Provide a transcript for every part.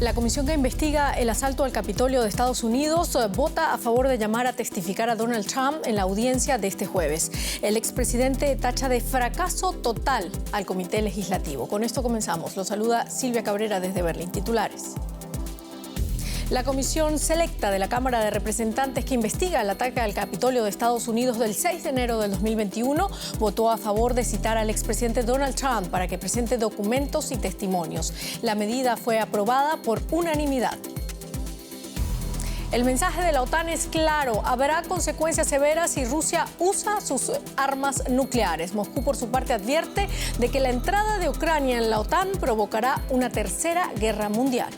La comisión que investiga el asalto al Capitolio de Estados Unidos vota a favor de llamar a testificar a Donald Trump en la audiencia de este jueves. El expresidente tacha de fracaso total al comité legislativo. Con esto comenzamos. Lo saluda Silvia Cabrera desde Berlín. Titulares. La comisión selecta de la Cámara de Representantes que investiga el ataque al Capitolio de Estados Unidos del 6 de enero del 2021 votó a favor de citar al expresidente Donald Trump para que presente documentos y testimonios. La medida fue aprobada por unanimidad. El mensaje de la OTAN es claro. Habrá consecuencias severas si Rusia usa sus armas nucleares. Moscú, por su parte, advierte de que la entrada de Ucrania en la OTAN provocará una tercera guerra mundial.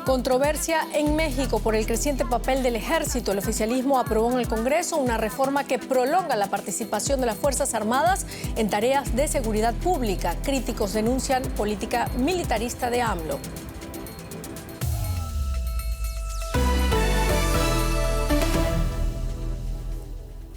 Controversia en México por el creciente papel del ejército. El oficialismo aprobó en el Congreso una reforma que prolonga la participación de las Fuerzas Armadas en tareas de seguridad pública. Críticos denuncian política militarista de AMLO.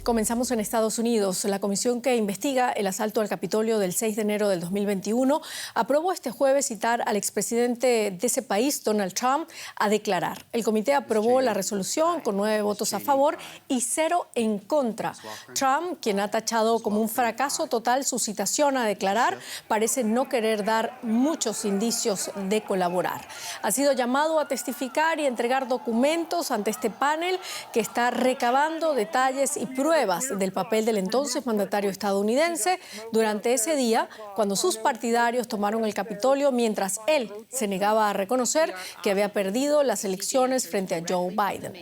Comenzamos en Estados Unidos. La comisión que investiga el asalto al Capitolio del 6 de enero del 2021 aprobó este jueves citar al expresidente de ese país, Donald Trump, a declarar. El comité aprobó la resolución con 9 votos a favor y 0 en contra. Trump, quien ha tachado como un fracaso total su citación a declarar, parece no querer dar muchos indicios de colaborar. Ha sido llamado a testificar y entregar documentos ante este panel que está recabando detalles y pruebas del papel del entonces mandatario estadounidense durante ese día cuando sus partidarios tomaron el Capitolio mientras él se negaba a reconocer que había perdido las elecciones frente a Joe Biden.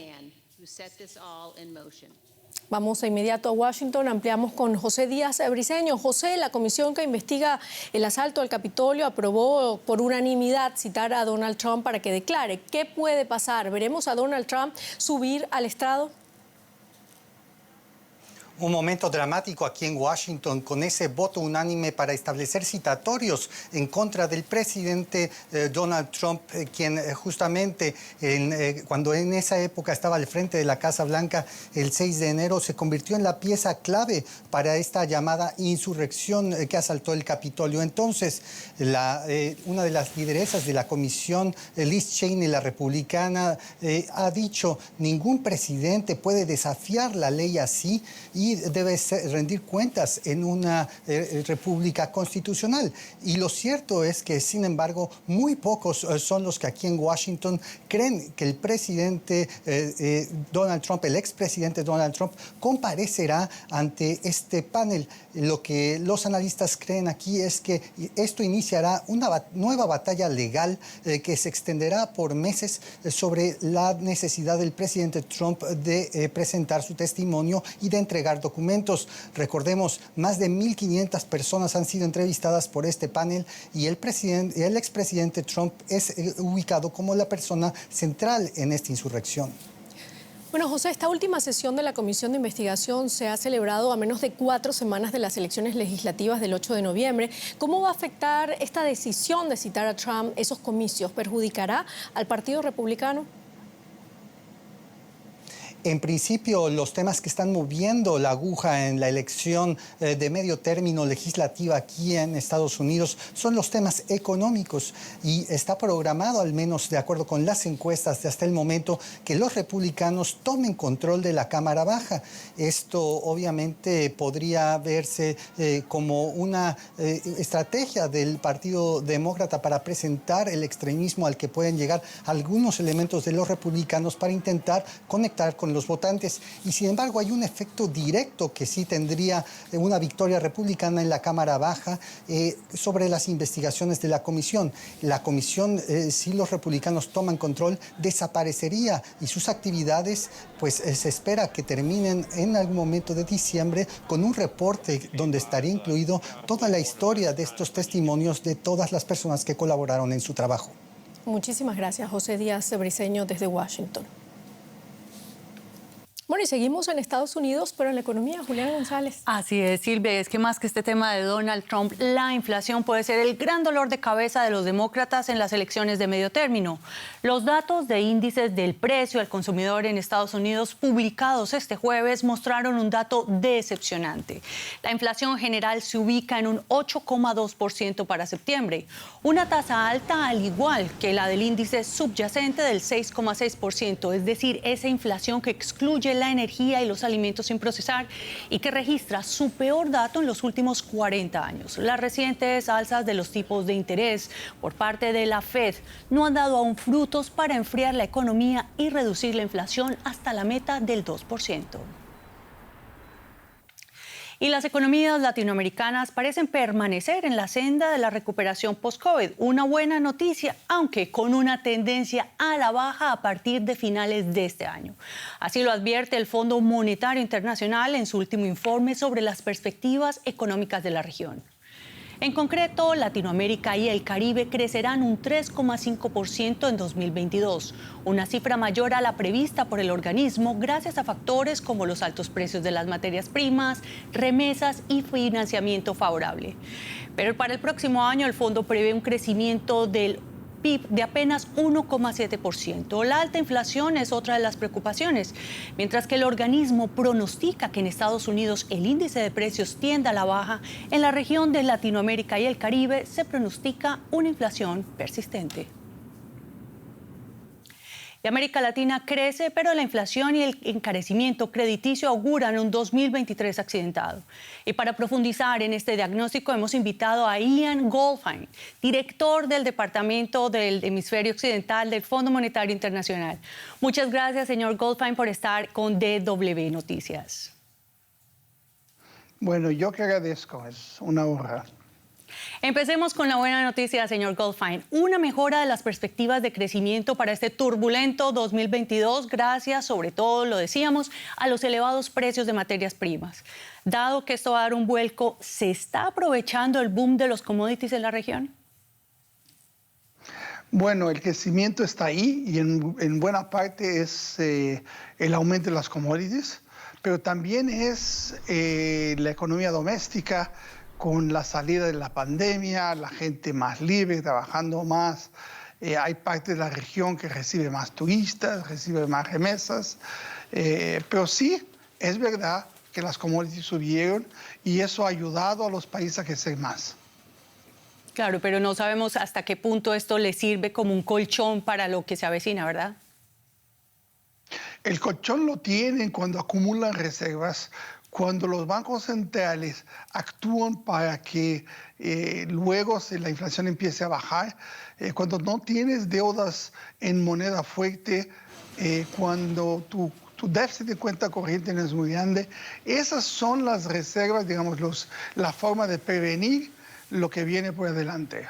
Vamos de inmediato a Washington, ampliamos con José Díaz Briceño. José, la comisión que investiga el asalto al Capitolio aprobó por unanimidad citar a Donald Trump para que declare. ¿Qué puede pasar? ¿Veremos a Donald Trump subir al estrado? Un momento dramático aquí en Washington con ese voto unánime para establecer citatorios en contra del presidente Donald Trump, quien justamente cuando en esa época estaba al frente de la Casa Blanca el 6 de enero se convirtió en la pieza clave para esta llamada insurrección que asaltó el Capitolio. Entonces, una de las lideresas de la comisión, Liz Cheney, la republicana, ha dicho: ningún presidente puede desafiar la ley así y debe rendir cuentas en una república constitucional. Y lo cierto es que, sin embargo, muy pocos son los que aquí en Washington creen que el presidente Donald Trump, el expresidente Donald Trump, comparecerá ante este panel. Lo que los analistas creen aquí es que esto iniciará una nueva batalla legal que se extenderá por meses sobre la necesidad del presidente Trump de presentar su testimonio y de entregar documentos. Recordemos, más de 1.500 personas han sido entrevistadas por este panel y el expresidente Trump es ubicado como la persona central en esta insurrección. Bueno, José, esta última sesión de la Comisión de Investigación se ha celebrado a menos de 4 semanas de las elecciones legislativas del 8 de noviembre. ¿Cómo va a afectar esta decisión de citar a Trump esos comicios? ¿Perjudicará al Partido Republicano? En principio, los temas que están moviendo la aguja en la elección de medio término legislativa aquí en Estados Unidos son los temas económicos y está programado, al menos de acuerdo con las encuestas de hasta el momento, que los republicanos tomen control de la Cámara Baja. Esto obviamente podría verse como una estrategia del Partido Demócrata para presentar el extremismo al que pueden llegar algunos elementos de los republicanos para intentar conectar con los votantes. Y sin embargo hay un efecto directo que sí tendría una victoria republicana en la Cámara Baja sobre las investigaciones de la comisión. La comisión, si los republicanos toman control, desaparecería y sus actividades pues se espera que terminen en algún momento de diciembre con un reporte donde estaría incluido toda la historia de estos testimonios de todas las personas que colaboraron en su trabajo. Muchísimas gracias, José Díaz Briceño, desde Washington. Bueno, y seguimos en Estados Unidos, pero en la economía, Juliana González. Así es, Silvia, es que más que este tema de Donald Trump, la inflación puede ser el gran dolor de cabeza de los demócratas en las elecciones de medio término. Los datos de índices del precio al consumidor en Estados Unidos publicados este jueves mostraron un dato decepcionante. La inflación general se ubica en un 8,2% para septiembre, una tasa alta al igual que la del índice subyacente del 6,6%, es decir, esa inflación que excluye la energía y los alimentos sin procesar y que registra su peor dato en los últimos 40 años. Las recientes alzas de los tipos de interés por parte de la Fed no han dado aún frutos para enfriar la economía y reducir la inflación hasta la meta del 2%. Y las economías latinoamericanas parecen permanecer en la senda de la recuperación post-COVID. Una buena noticia, aunque con una tendencia a la baja a partir de finales de este año. Así lo advierte el Fondo Monetario Internacional en su último informe sobre las perspectivas económicas de la región. En concreto, Latinoamérica y el Caribe crecerán un 3,5% en 2022, una cifra mayor a la prevista por el organismo gracias a factores como los altos precios de las materias primas, remesas y financiamiento favorable. Pero para el próximo año el fondo prevé un crecimiento del PIB de apenas 1,7%. La alta inflación es otra de las preocupaciones, mientras que el organismo pronostica que en Estados Unidos el índice de precios tiende a la baja. En la región de Latinoamérica y el Caribe se pronostica una inflación persistente. Y América Latina crece, pero la inflación y el encarecimiento crediticio auguran un 2023 accidentado. Y para profundizar en este diagnóstico hemos invitado a Ian Goldfein, director del Departamento del Hemisferio Occidental del Fondo Monetario Internacional. Muchas gracias, señor Goldfein, por estar con DW Noticias. Bueno, yo que agradezco, es una honra. Empecemos con la buena noticia, señor Goldfein. Una mejora de las perspectivas de crecimiento para este turbulento 2022, gracias, sobre todo, lo decíamos, a los elevados precios de materias primas. Dado que esto va a dar un vuelco, ¿se está aprovechando el boom de los commodities en la región? Bueno, el crecimiento está ahí y en buena parte es el aumento de las commodities, pero también es la economía doméstica, con la salida de la pandemia, la gente más libre, trabajando más. Hay parte de la región que recibe más turistas, recibe más remesas. Pero sí, es verdad que las commodities subieron y eso ha ayudado a los países a crecer más. Claro, pero no sabemos hasta qué punto esto le sirve como un colchón para lo que se avecina, ¿verdad? El colchón lo tienen cuando acumulan reservas, cuando los bancos centrales actúan para que luego la inflación empiece a bajar, cuando no tienes deudas en moneda fuerte, cuando tu déficit de cuenta corriente no es muy grande, esas son las reservas, digamos, la forma de prevenir lo que viene por adelante.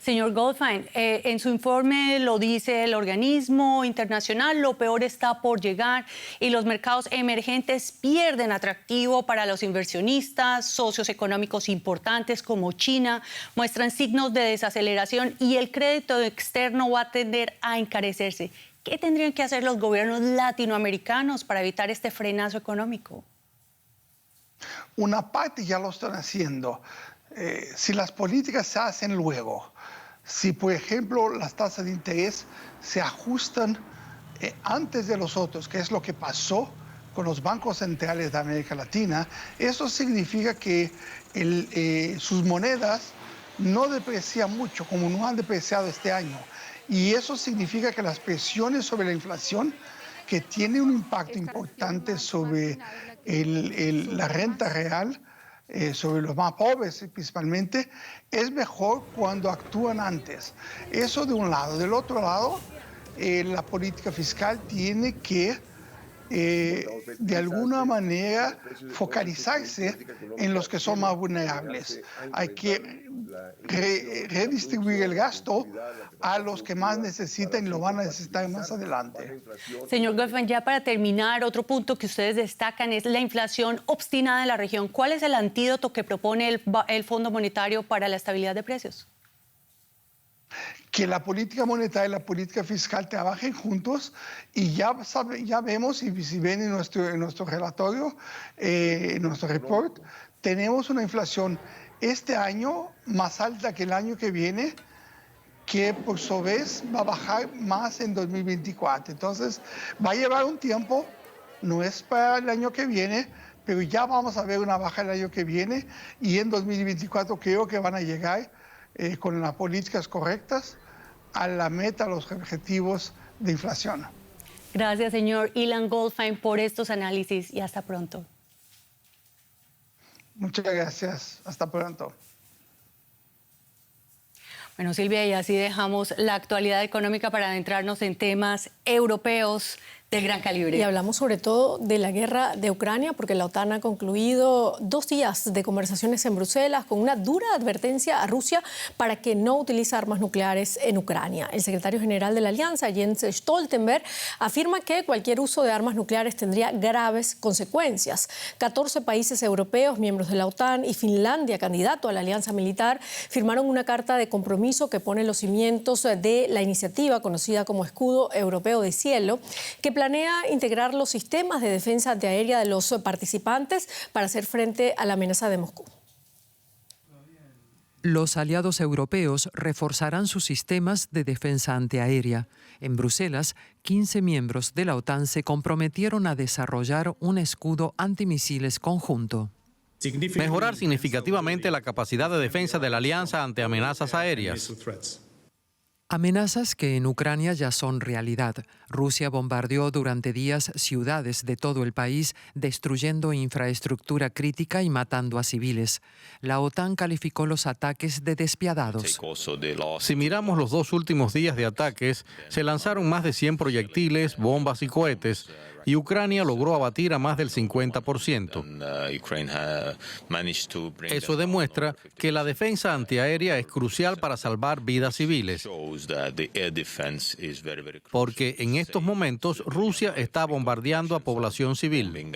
Señor Goldfein, en su informe lo dice el organismo internacional, lo peor está por llegar y los mercados emergentes pierden atractivo para los inversionistas. Socios económicos importantes como China muestran signos de desaceleración y el crédito externo va a tender a encarecerse. ¿Qué tendrían que hacer los gobiernos latinoamericanos para evitar este frenazo económico? Una parte ya lo están haciendo. Si las políticas se hacen luego, si por ejemplo las tasas de interés se ajustan antes de los otros, que es lo que pasó con los bancos centrales de América Latina, eso significa que sus monedas no deprecian mucho, como no han depreciado este año. Y eso significa que las presiones sobre la inflación, que tiene un impacto importante sobre la renta real, sobre los más pobres principalmente, es mejor cuando actúan antes. Eso de un lado. Del otro lado, la política fiscal tiene que de alguna manera focalizarse en los que son más vulnerables. Hay que redistribuir el gasto a los que más necesitan y lo van a necesitar más adelante. Señor Goldfein, ya para terminar, otro punto que ustedes destacan es la inflación obstinada en la región. ¿Cuál es el antídoto que propone el Fondo Monetario para la estabilidad de precios? que la política monetaria y la política fiscal trabajen juntos y ya vemos, y si ven en nuestro relatorio, en nuestro report, tenemos una inflación este año más alta que el año que viene, que por su vez va a bajar más en 2024. Entonces va a llevar un tiempo, no es para el año que viene, pero ya vamos a ver una baja el año que viene y en 2024 creo que van a llegar con las políticas correctas a la meta, a los objetivos de inflación. Gracias, señor Ilan Goldfein, por estos análisis y hasta pronto. Muchas gracias. Hasta pronto. Bueno, Silvia, y así dejamos la actualidad económica para adentrarnos en temas europeos de gran calibre. Y hablamos sobre todo de la guerra de Ucrania, porque la OTAN ha concluido 2 días de conversaciones en Bruselas con una dura advertencia a Rusia para que no utilice armas nucleares en Ucrania. El secretario general de la Alianza, Jens Stoltenberg, afirma que cualquier uso de armas nucleares tendría graves consecuencias. 14 países europeos, miembros de la OTAN, y Finlandia, candidato a la alianza militar, firmaron una carta de compromiso que pone los cimientos de la iniciativa conocida como Escudo Europeo de Cielo, que planea integrar los sistemas de defensa antiaérea de los participantes para hacer frente a la amenaza de Moscú. Los aliados europeos reforzarán sus sistemas de defensa antiaérea. En Bruselas, 15 miembros de la OTAN se comprometieron a desarrollar un escudo antimisiles conjunto. Mejorar significativamente la capacidad de defensa de la alianza ante amenazas aéreas. Amenazas que en Ucrania ya son realidad. Rusia bombardeó durante días ciudades de todo el país, destruyendo infraestructura crítica y matando a civiles. La OTAN calificó los ataques de despiadados. Si miramos los 2 últimos días de ataques, se lanzaron más de 100 proyectiles, bombas y cohetes, y Ucrania logró abatir a más del 50%. Eso demuestra que la defensa antiaérea es crucial para salvar vidas civiles, porque en estos momentos Rusia está bombardeando a población civil.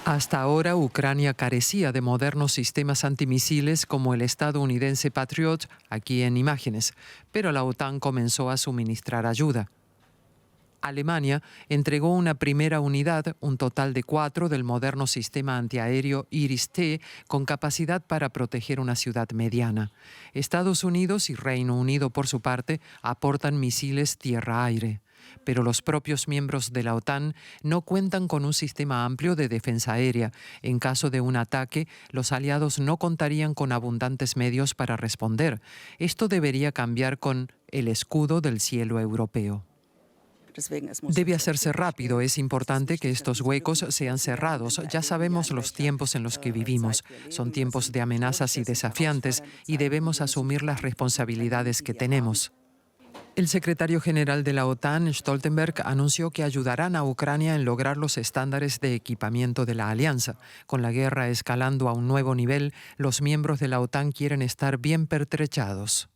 Hasta ahora, Ucrania carecía de modernos sistemas antimisiles como el estadounidense Patriot, aquí en imágenes, pero la OTAN comenzó a suministrar ayuda. Alemania entregó una primera unidad, un total de 4 del moderno sistema antiaéreo Iris-T, con capacidad para proteger una ciudad mediana. Estados Unidos y Reino Unido, por su parte, aportan misiles tierra-aire. Pero los propios miembros de la OTAN no cuentan con un sistema amplio de defensa aérea. En caso de un ataque, los aliados no contarían con abundantes medios para responder. Esto debería cambiar con el escudo del cielo europeo. Debe hacerse rápido. Es importante que estos huecos sean cerrados. Ya sabemos los tiempos en los que vivimos. Son tiempos de amenazas y desafiantes y debemos asumir las responsabilidades que tenemos. El secretario general de la OTAN, Stoltenberg, anunció que ayudarán a Ucrania en lograr los estándares de equipamiento de la alianza. Con la guerra escalando a un nuevo nivel, los miembros de la OTAN quieren estar bien pertrechados.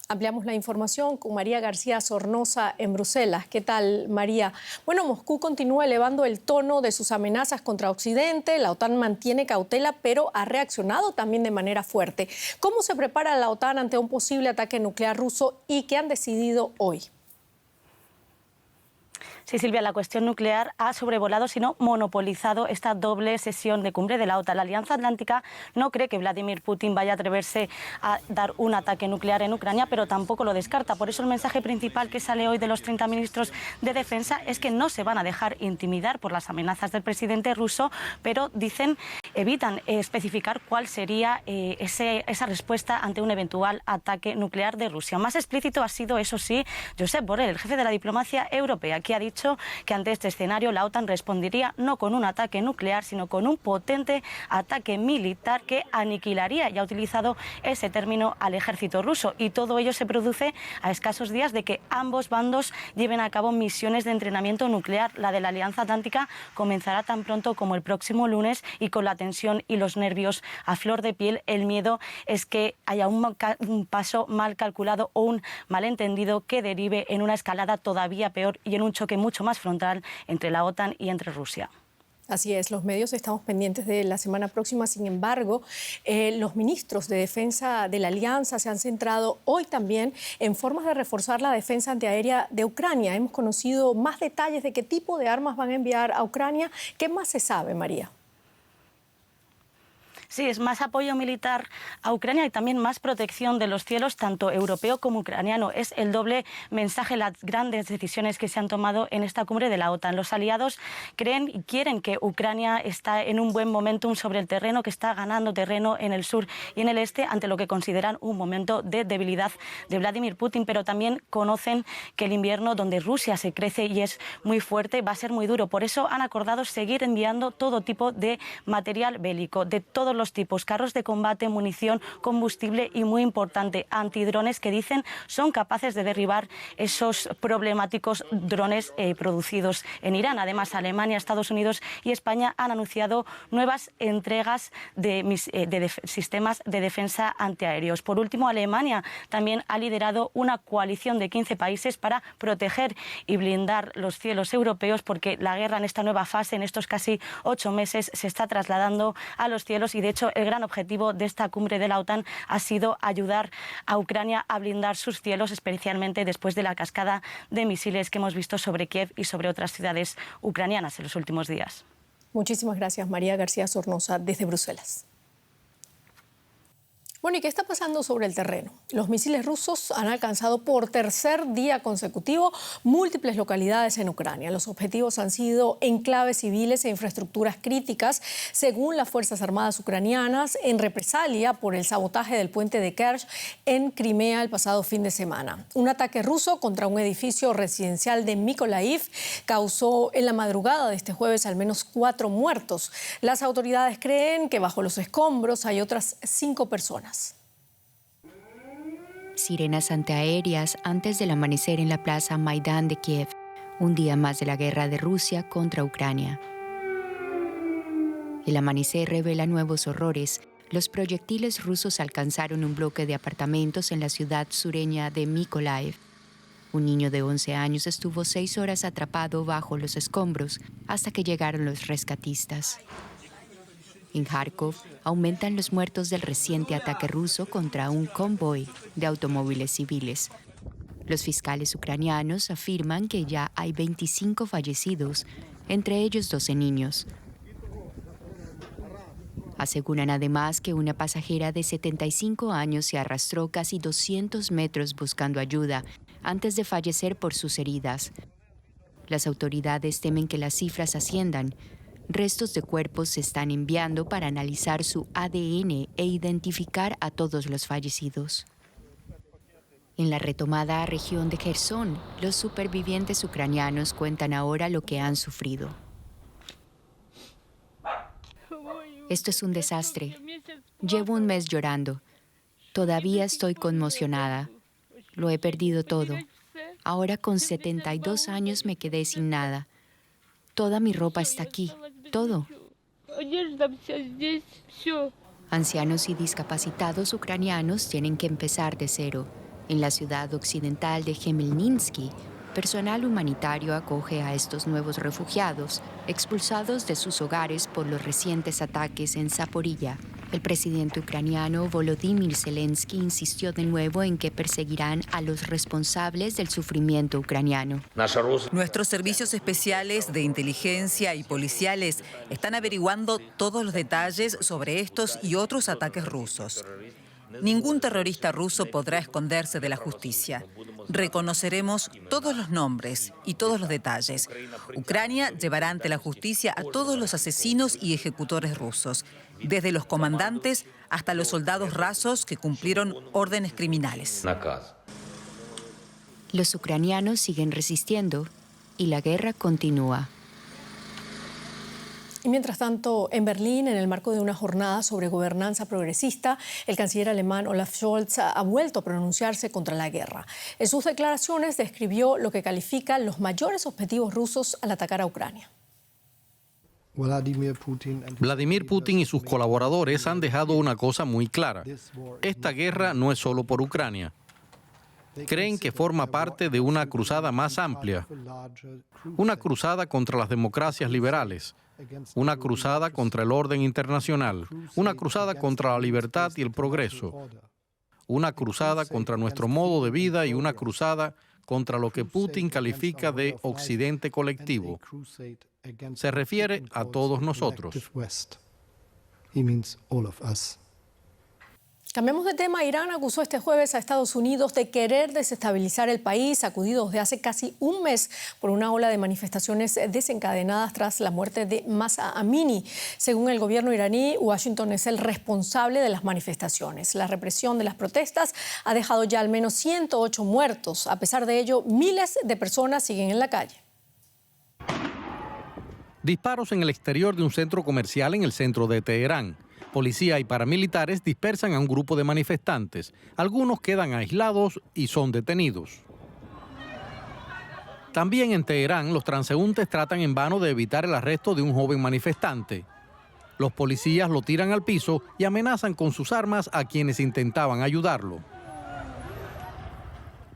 Ampliamos la información con María García Sornosa en Bruselas. ¿Qué tal, María? Bueno, Moscú continúa elevando el tono de sus amenazas contra Occidente. La OTAN mantiene cautela, pero ha reaccionado también de manera fuerte. ¿Cómo se prepara la OTAN ante un posible ataque nuclear ruso y qué han decidido hoy? Sí, Silvia, la cuestión nuclear ha sobrevolado, sino monopolizado esta doble sesión de cumbre de la OTAN. La Alianza Atlántica no cree que Vladimir Putin vaya a atreverse a dar un ataque nuclear en Ucrania, pero tampoco lo descarta. Por eso el mensaje principal que sale hoy de los 30 ministros de defensa es que no se van a dejar intimidar por las amenazas del presidente ruso, pero evitan especificar cuál sería esa respuesta ante un eventual ataque nuclear de Rusia. Más explícito ha sido, eso sí, Josep Borrell, el jefe de la diplomacia europea, que ha dicho que ante este escenario la OTAN respondería no con un ataque nuclear, sino con un potente ataque militar que aniquilaría, y ha utilizado ese término, al ejército ruso. Y todo ello se produce a escasos días de que ambos bandos lleven a cabo misiones de entrenamiento nuclear. La de la Alianza Atlántica comenzará tan pronto como el próximo lunes, y con la tensión y los nervios a flor de piel, el miedo es que haya un paso mal calculado o un malentendido que derive en una escalada todavía peor y en un choque mucho más frontal entre la OTAN y entre Rusia. Así es, los medios estamos pendientes de la semana próxima. Sin embargo, los ministros de defensa de la Alianza se han centrado hoy también en formas de reforzar la defensa antiaérea de Ucrania. Hemos conocido más detalles de qué tipo de armas van a enviar a Ucrania. ¿Qué más se sabe, María? Sí, es más apoyo militar a Ucrania y también más protección de los cielos, tanto europeo como ucraniano. Es el doble mensaje, las grandes decisiones que se han tomado en esta cumbre de la OTAN. Los aliados creen y quieren que Ucrania está en un buen momentum sobre el terreno, que está ganando terreno en el sur y en el este, ante lo que consideran un momento de debilidad de Vladimir Putin, pero también conocen que el invierno, donde Rusia se crece y es muy fuerte, va a ser muy duro. Por eso han acordado seguir enviando todo tipo de material bélico, de todos los tipos, carros de combate, munición, combustible y, muy importante, antidrones, que dicen son capaces de derribar esos problemáticos drones producidos en Irán. Además, Alemania, Estados Unidos y España han anunciado nuevas entregas de sistemas de defensa antiaéreos. Por último, Alemania también ha liderado una coalición de 15 países para proteger y blindar los cielos europeos, porque la guerra en esta nueva fase, en estos casi 8 meses, se está trasladando a los cielos y, de hecho, el gran objetivo de esta cumbre de la OTAN ha sido ayudar a Ucrania a blindar sus cielos, especialmente después de la cascada de misiles que hemos visto sobre Kiev y sobre otras ciudades ucranianas en los últimos días. Muchísimas gracias, María García Sornosa, desde Bruselas. Bueno, ¿y qué está pasando sobre el terreno? Los misiles rusos han alcanzado por tercer día consecutivo múltiples localidades en Ucrania. Los objetivos han sido enclaves civiles e infraestructuras críticas, según las Fuerzas Armadas ucranianas, en represalia por el sabotaje del puente de Kerch en Crimea el pasado fin de semana. Un ataque ruso contra un edificio residencial de Mykolaiv causó en la madrugada de este jueves al menos 4 muertos. Las autoridades creen que bajo los escombros hay otras 5 personas. Sirenas antiaéreas antes del amanecer en la plaza Maidán de Kiev, un día más de la guerra de Rusia contra Ucrania. El amanecer revela nuevos horrores. Los proyectiles rusos alcanzaron un bloque de apartamentos en la ciudad sureña de Mykolaiv. Un niño de 11 años estuvo 6 horas atrapado bajo los escombros hasta que llegaron los rescatistas. En Kharkov aumentan los muertos del reciente ataque ruso contra un convoy de automóviles civiles. Los fiscales ucranianos afirman que ya hay 25 fallecidos, entre ellos 12 niños. Aseguran además que una pasajera de 75 años se arrastró casi 200 metros buscando ayuda antes de fallecer por sus heridas. Las autoridades temen que las cifras asciendan. Restos de cuerpos se están enviando para analizar su ADN e identificar a todos los fallecidos. En la retomada región de Jersón, los supervivientes ucranianos cuentan ahora lo que han sufrido. Esto es un desastre. Llevo un mes llorando. Todavía estoy conmocionada. Lo he perdido todo. Ahora con 72 años me quedé sin nada. Toda mi ropa está aquí, todo. Ancianos y discapacitados ucranianos tienen que empezar de cero. En la ciudad occidental de Khmelnytsky, personal humanitario acoge a estos nuevos refugiados, expulsados de sus hogares por los recientes ataques en Zaporilla. El presidente ucraniano Volodymyr Zelensky insistió de nuevo en que perseguirán a los responsables del sufrimiento ucraniano. Nuestros servicios especiales de inteligencia y policiales están averiguando todos los detalles sobre estos y otros ataques rusos. Ningún terrorista ruso podrá esconderse de la justicia. Reconoceremos todos los nombres y todos los detalles. Ucrania llevará ante la justicia a todos los asesinos y ejecutores rusos, desde los comandantes hasta los soldados rasos que cumplieron órdenes criminales. Los ucranianos siguen resistiendo y la guerra continúa. Y mientras tanto, en Berlín, en el marco de una jornada sobre gobernanza progresista, el canciller alemán Olaf Scholz ha vuelto a pronunciarse contra la guerra. En sus declaraciones describió lo que califica los mayores objetivos rusos al atacar a Ucrania. Vladimir Putin y sus colaboradores han dejado una cosa muy clara. Esta guerra no es solo por Ucrania. Creen que forma parte de una cruzada más amplia, una cruzada contra las democracias liberales, Una cruzada contra el orden internacional, una cruzada contra la libertad y el progreso, una cruzada contra nuestro modo de vida y una cruzada contra lo que Putin califica de Occidente colectivo. Se refiere a todos nosotros. Cambiamos de tema. Irán acusó este jueves a Estados Unidos de querer desestabilizar el país, sacudido desde hace casi un mes por una ola de manifestaciones desencadenadas tras la muerte de Mahsa Amini. Según el gobierno iraní, Washington es el responsable de las manifestaciones. La represión de las protestas ha dejado ya al menos 108 muertos. A pesar de ello, miles de personas siguen en la calle. Disparos en el exterior de un centro comercial en el centro de Teherán. Policía y paramilitares dispersan a un grupo de manifestantes. Algunos quedan aislados y son detenidos. También en Teherán, los transeúntes tratan en vano de evitar el arresto de un joven manifestante. Los policías lo tiran al piso y amenazan con sus armas a quienes intentaban ayudarlo.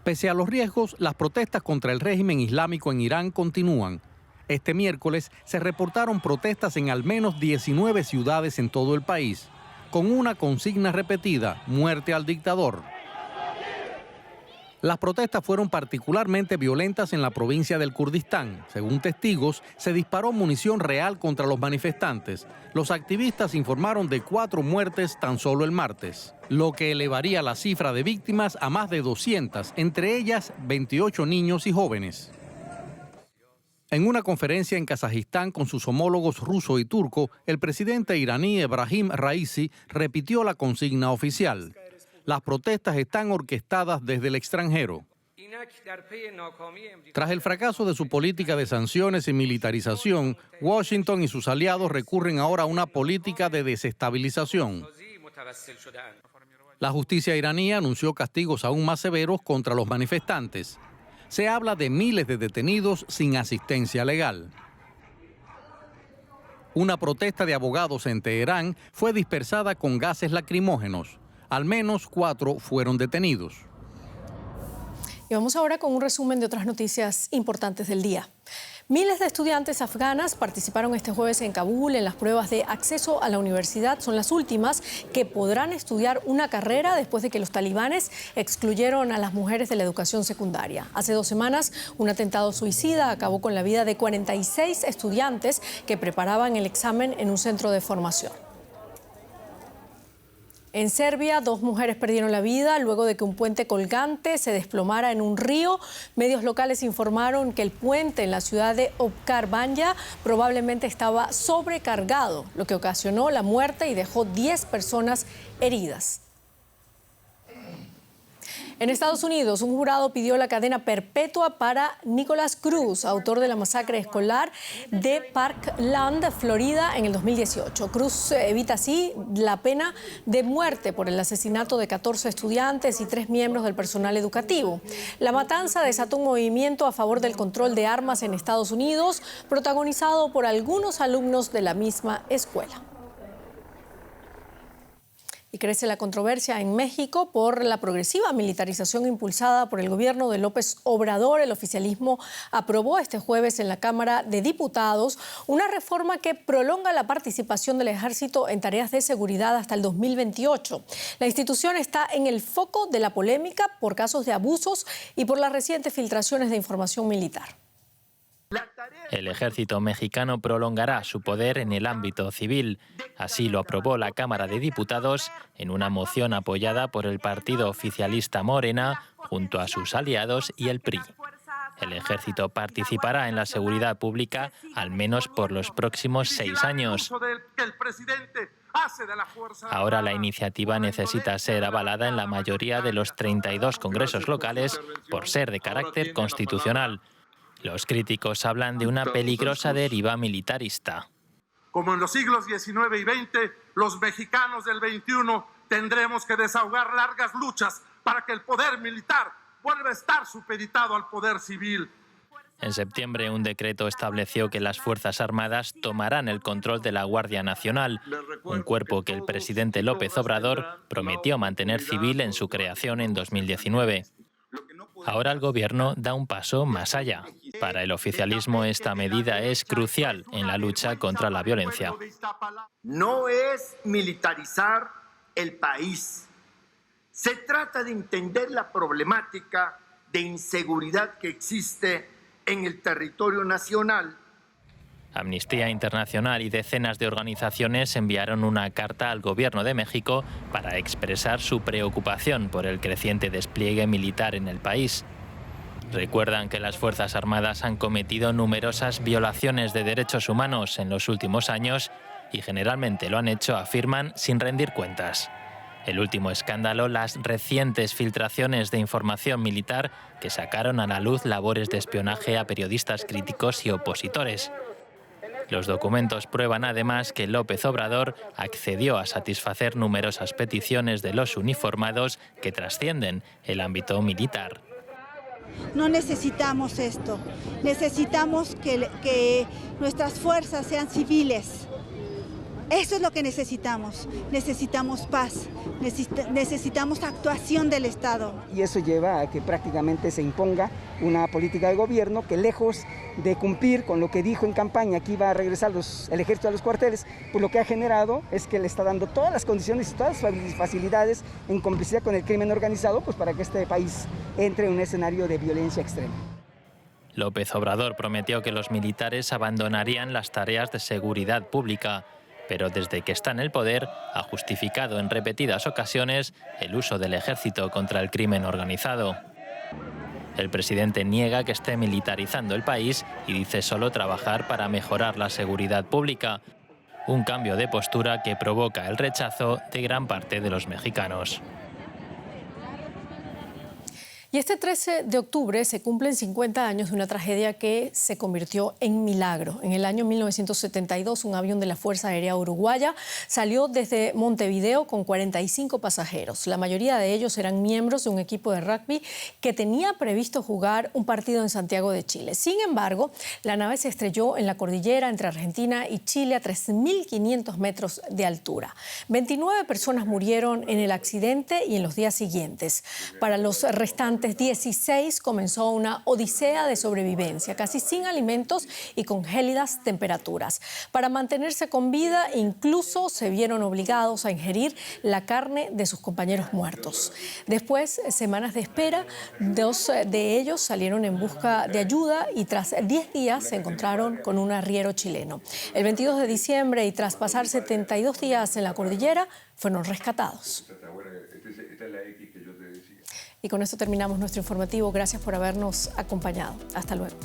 Pese a los riesgos, las protestas contra el régimen islámico en Irán continúan. Este miércoles se reportaron protestas en al menos 19 ciudades en todo el país, con una consigna repetida: muerte al dictador. Las protestas fueron particularmente violentas en la provincia del Kurdistán. Según testigos, se disparó munición real contra los manifestantes. Los activistas informaron de 4 muertes tan solo el martes, lo que elevaría la cifra de víctimas a más de 200, entre ellas 28 niños y jóvenes. En una conferencia en Kazajistán con sus homólogos ruso y turco, el presidente iraní Ebrahim Raisi repitió la consigna oficial: las protestas están orquestadas desde el extranjero. Tras el fracaso de su política de sanciones y militarización, Washington y sus aliados recurren ahora a una política de desestabilización. La justicia iraní anunció castigos aún más severos contra los manifestantes. Se habla de miles de detenidos sin asistencia legal. Una protesta de abogados en Teherán fue dispersada con gases lacrimógenos. Al menos 4 fueron detenidos. Y vamos ahora con un resumen de otras noticias importantes del día. Miles de estudiantes afganas participaron este jueves en Kabul en las pruebas de acceso a la universidad. Son las últimas que podrán estudiar una carrera después de que los talibanes excluyeron a las mujeres de la educación secundaria. Hace 2 semanas, un atentado suicida acabó con la vida de 46 estudiantes que preparaban el examen en un centro de formación. En Serbia, 2 mujeres perdieron la vida luego de que un puente colgante se desplomara en un río. Medios locales informaron que el puente en la ciudad de Ovčar Banja probablemente estaba sobrecargado, lo que ocasionó la muerte y dejó 10 personas heridas. En Estados Unidos, un jurado pidió la cadena perpetua para Nicholas Cruz, autor de la masacre escolar de Parkland, Florida, en el 2018. Cruz evita así la pena de muerte por el asesinato de 14 estudiantes y 3 miembros del personal educativo. La matanza desató un movimiento a favor del control de armas en Estados Unidos, protagonizado por algunos alumnos de la misma escuela. Y crece la controversia en México por la progresiva militarización impulsada por el gobierno de López Obrador. El oficialismo aprobó este jueves en la Cámara de Diputados una reforma que prolonga la participación del Ejército en tareas de seguridad hasta el 2028. La institución está en el foco de la polémica por casos de abusos y por las recientes filtraciones de información militar. El ejército mexicano prolongará su poder en el ámbito civil. Así lo aprobó la Cámara de Diputados en una moción apoyada por el partido oficialista Morena junto a sus aliados y el PRI. El ejército participará en la seguridad pública al menos por los próximos 6 años. Ahora la iniciativa necesita ser avalada en la mayoría de los 32 congresos locales por ser de carácter constitucional. Los críticos hablan de una peligrosa deriva militarista. Como en los siglos XIX y XX, los mexicanos del XXI tendremos que desahogar largas luchas para que el poder militar vuelva a estar supeditado al poder civil. En septiembre, un decreto estableció que las Fuerzas Armadas tomarán el control de la Guardia Nacional, un cuerpo que el presidente López Obrador prometió mantener civil en su creación en 2019. Ahora el gobierno da un paso más allá. Para el oficialismo esta medida es crucial en la lucha contra la violencia. No es militarizar el país. Se trata de entender la problemática de inseguridad que existe en el territorio nacional. Amnistía Internacional y decenas de organizaciones enviaron una carta al gobierno de México para expresar su preocupación por el creciente despliegue militar en el país. Recuerdan que las Fuerzas Armadas han cometido numerosas violaciones de derechos humanos en los últimos años y generalmente lo han hecho, afirman, sin rendir cuentas. El último escándalo, las recientes filtraciones de información militar que sacaron a la luz labores de espionaje a periodistas críticos y opositores. Los documentos prueban además que López Obrador accedió a satisfacer numerosas peticiones de los uniformados que trascienden el ámbito militar. No necesitamos esto, necesitamos que nuestras fuerzas sean civiles. Eso es lo que necesitamos. Necesitamos paz, necesitamos actuación del Estado. Y eso lleva a que prácticamente se imponga una política de gobierno que, lejos de cumplir con lo que dijo en campaña, que iba a regresar el ejército a los cuarteles, pues lo que ha generado es que le está dando todas las condiciones y todas las facilidades en complicidad con el crimen organizado, pues para que este país entre en un escenario de violencia extrema. López Obrador prometió que los militares abandonarían las tareas de seguridad pública, pero desde que está en el poder ha justificado en repetidas ocasiones el uso del ejército contra el crimen organizado. El presidente niega que esté militarizando el país y dice solo trabajar para mejorar la seguridad pública, un cambio de postura que provoca el rechazo de gran parte de los mexicanos. Y este 13 de octubre se cumplen 50 años de una tragedia que se convirtió en milagro. En el año 1972, un avión de la Fuerza Aérea Uruguaya salió desde Montevideo con 45 pasajeros. La mayoría de ellos eran miembros de un equipo de rugby que tenía previsto jugar un partido en Santiago de Chile. Sin embargo, la nave se estrelló en la cordillera entre Argentina y Chile a 3.500 metros de altura. 29 personas murieron en el accidente y en los días siguientes. Para los restantes 16 comenzó una odisea de sobrevivencia, casi sin alimentos y con gélidas temperaturas. Para mantenerse con vida, incluso se vieron obligados a ingerir la carne de sus compañeros muertos. Después, semanas de espera, 2 de ellos salieron en busca de ayuda y tras 10 días se encontraron con un arriero chileno. El 22 de diciembre y tras pasar 72 días en la cordillera, fueron rescatados. Y con esto terminamos nuestro informativo. Gracias por habernos acompañado. Hasta luego.